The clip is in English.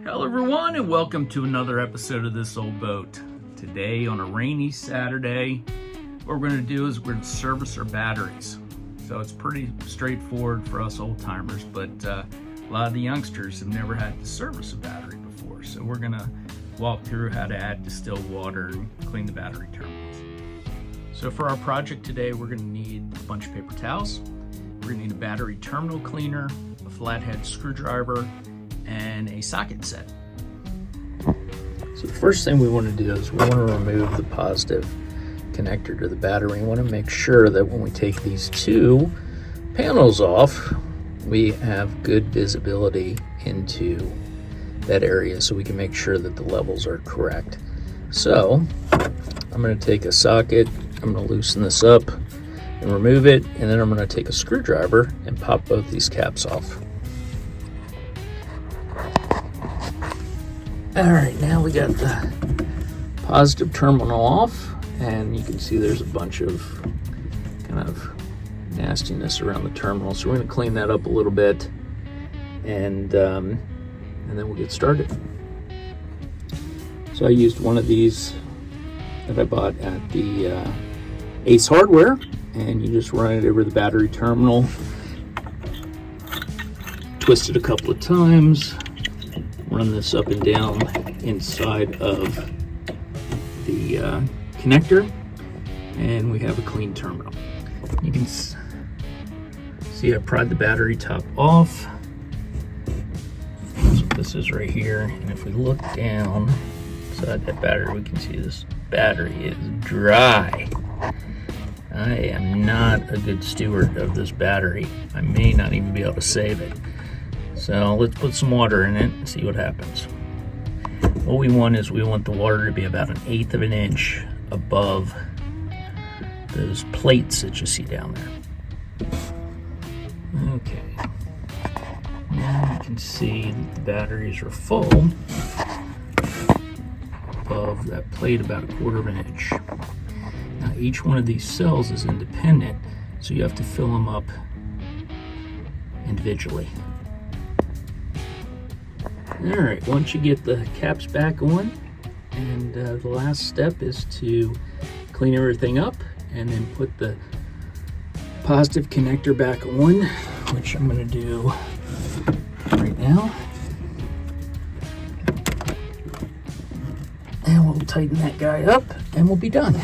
Hello everyone, and welcome to another episode of This Old Boat. Today on a rainy Saturday, what we're going to do is we're going to service our batteries. So it's pretty straightforward for us old timers, but a lot of the youngsters have never had to service a battery before. So we're going to walk through how to add distilled water and clean the battery terminals. So for our project today, we're going to need a bunch of paper towels. We're going to need a battery terminal cleaner, a flathead screwdriver, and a socket set. So the first thing we want to do is we want to remove the positive connector to the battery. We want to make sure that when we take these two panels off, we have good visibility into that area so we can make sure that the levels are correct. So I'm going to take a socket, I'm going to loosen this up and remove it, and then I'm going to take a screwdriver and pop both these caps off. All right, now we got the positive terminal off, and you can see there's a bunch of kind of nastiness around the terminal. So we're going to clean that up a little bit, and then we'll get started. So I used one of these that I bought at the Ace Hardware, and you just run it over the battery terminal, twist it a couple of times, run this up and down inside of the connector, and we have a clean terminal. You can see I pried the battery top off. So this is right here, and if we look down inside that battery, we can see this battery is dry. I am not a good steward of this battery. I may not even be able to save it. So let's put some water in it and see what happens. What we want is we want the water to be about 1/8 of an inch above those plates that you see down there. Okay. Now you can see that the batteries are full above that plate about 1/4 of an inch. Now each one of these cells is independent, so you have to fill them up individually. All right, once you get the caps back on, and the last step is to clean everything up and then put the positive connector back on, which I'm going to do right now. And we'll tighten that guy up and we'll be done.